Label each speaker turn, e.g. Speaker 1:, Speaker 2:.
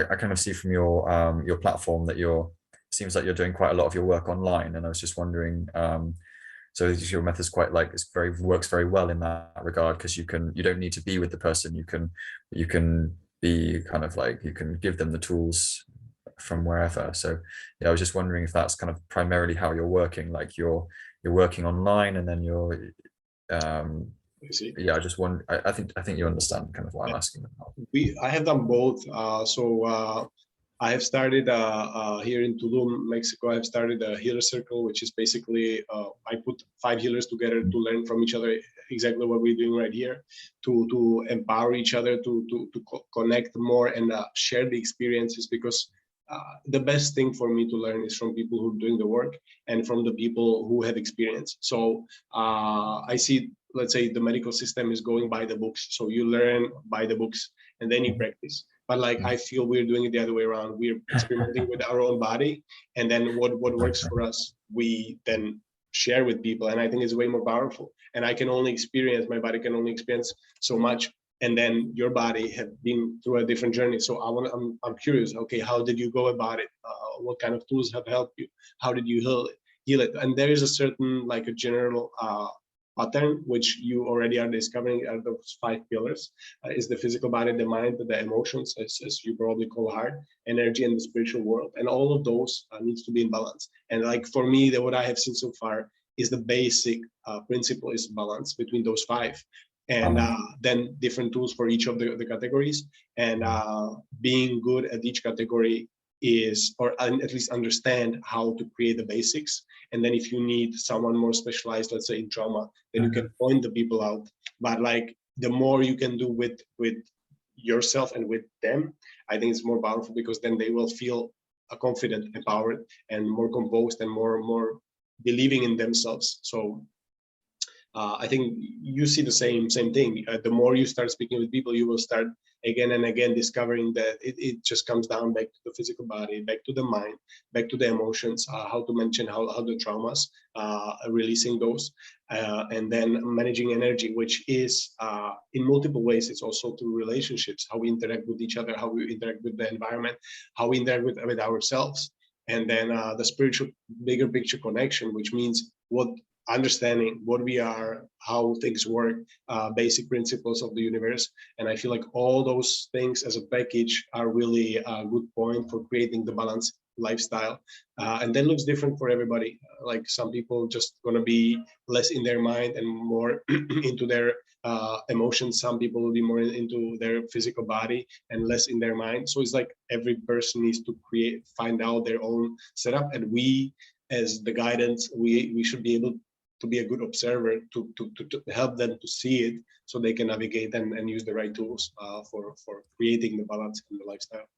Speaker 1: I kind of see from your platform that seems like you're doing quite a lot of your work online, and I was just wondering, so your method's quite like works very well in that regard, because you don't need to be with the person. You can be kind of like, you can give them the tools from wherever. So yeah, I was just wondering if that's kind of primarily how you're working, like you're working online, and then you're
Speaker 2: I see.
Speaker 1: yeah, I just want I think you understand kind of why I'm asking about.
Speaker 2: I have done both. I have started here in Tulum, Mexico. I have started a healer circle, which is basically I put 5 healers together to learn from each other, exactly what we're doing right here, to empower each other, to connect more and share the experiences, because the best thing for me to learn is from people who are doing the work and from the people who have experience. So I see, let's say the medical system is going by the books. So you learn by the books and then you practice. But like, I feel we're doing it the other way around. We're experimenting with our own body, and then what works for us, we then share with people. And I think it's way more powerful. And I can only experience, my body can only experience so much. And then your body have been through a different journey. So I'm curious, okay, how did you go about it? What kind of tools have helped you? How did you heal it? And there is a certain, like a general pattern, which you already are discovering are those 5 pillars, is the physical body, the mind, the emotions, as you probably call heart, energy, and the spiritual world. And all of those needs to be in balance. And like for me, what I have seen so far is the basic principle is balance between those 5. And then different tools for each of the categories, and being good at each category is, or at least understand how to create the basics. And then if you need someone more specialized, let's say in trauma, then you can point the people out. But like, the more you can do with yourself and with them, I think it's more powerful, because then they will feel confident, empowered, and more composed, and more believing in themselves. So I think you see the same thing. The more you start speaking with people, you will start again and again discovering that it just comes down back to the physical body, back to the mind, back to the emotions, how to mention how the traumas, releasing those, and then managing energy, which is in multiple ways. It's also through relationships, how we interact with each other, how we interact with the environment, how we interact with ourselves. And then the spiritual bigger picture connection, which means understanding what we are, how things work, basic principles of the universe. And I feel like all those things as a package are really a good point for creating the balanced lifestyle. And that looks different for everybody. Like, some people just gonna be less in their mind and more into their emotions. Some people will be more into their physical body and less in their mind. So it's like every person needs to find out their own setup. And we, as the guidance, we should be able to be a good observer, to help them to see it, so they can navigate and use the right tools for creating the balance in the lifestyle.